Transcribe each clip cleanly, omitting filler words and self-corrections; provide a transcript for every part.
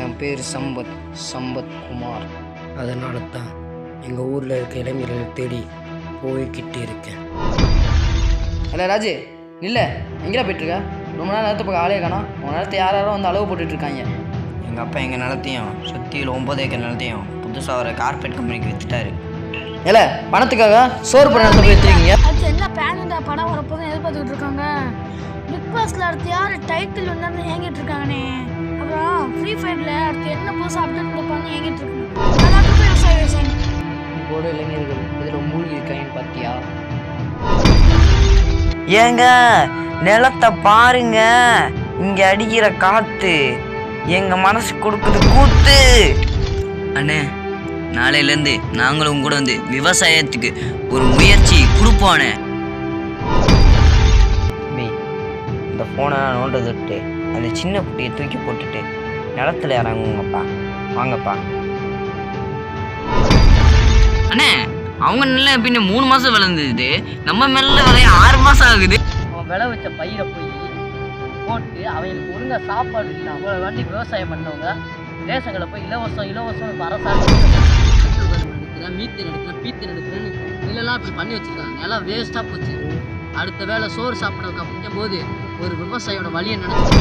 என் பேர் சம்பத் குமார். அதனால தான் எங்கள் ஊரில் இருக்க இளைஞர்களை தேடி போய்கிட்டு இருக்கேன். இல்லை ராஜு இல்லை, எங்கேயா போயிட்டுருக்க? ரொம்ப நாள் நேரத்தை பக்கம் ஆளே காணோம். உன் நேரத்தை யாரும் வந்து அளவு போட்டுட்ருக்காங்க. எங்கள் அப்பா எங்கள் நிலத்தையும் சுற்றியில் 9 ஏக்கர் நிலத்தையும் புதுசாக ஒரு கார்பரேட் கம்பெனிக்கு விற்றுட்டாரு. இல்லை, பணத்துக்காக சோறு பண்ண இடத்த போய் வச்சுருக்கீங்க. அது என்ன பேனண்டா படம் வரப்போதும் எதிர்பார்த்துக்கிட்டு இருக்காங்க. பிக் பாஸ்ல அடுத்து யார் டைட்டில் வந்தாலும் ஏங்கிட்டு இருக்காங்கண்ணே. அப்புறம் ஃப்ரீ ஃபயர்ல அடுத்து என்ன புதுசாக அப்டேட் கொடுப்பாங்க ஏங்கிட்டு இருக்காங்க. விவசாயம் இப்போட இளைஞர்கள் இதில் மூழ்கி இருக்காங்கன்னு பார்த்தியா? ஏங்க நிலத்தை பாருங்க, இங்கே அடிக்கிற காற்று எங்கள் மனசு கொடுக்குது கூத்து. அண்ணே, நாளையிலேருந்து நாங்களும் கூட வந்து விவசாயத்துக்கு ஒரு முயற்சி கொடுப்போண்ணே. இந்த ஃபோனை நோண்டது விட்டு அந்த சின்ன குட்டியை தூக்கி போட்டுட்டு நிலத்துல இறங்குங்கப்பா. வாங்கப்பா. அண்ணே, அவங்க நெல்லை பின்ன 3 மாதம் விளைஞ்சது, நம்ம நெல்லை விளைய 6 மாதம் ஆகுது. அவன் விளை வச்ச பயிரை போய் போட்டு அவங்களுக்கு ஒழுங்காக சாப்பாடு அவ்வளோ வேண்டி விவசாயம் பண்ணவங்க தேசங்களை போய் இலவசம் அரசாங்கம் எடுக்கிறேன், மீத்தேன் எடுக்கிறேன், பீத்தேன் எடுக்கிறேன்னு நெல்லெல்லாம் இப்படி பண்ணி வச்சுருக்காங்க. நிலம் வேஸ்ட்டாக போச்சு. அடுத்த வேலை சோறு சாப்பிட்றதுக்கு அப்படிங்கும் போது ஒரு விவசாயியோட வழியை நினைச்சு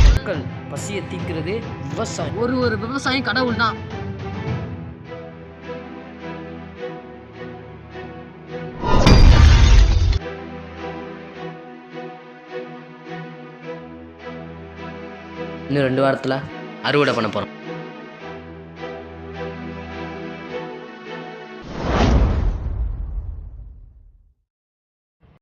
மக்கள் பசியை தீர்க்கிறது விவசாயம். ஒரு விவசாயம் கடவுள் தான். இன்னும் 2 வாரத்தில் அறுவடை பண்ண போகிறோம்.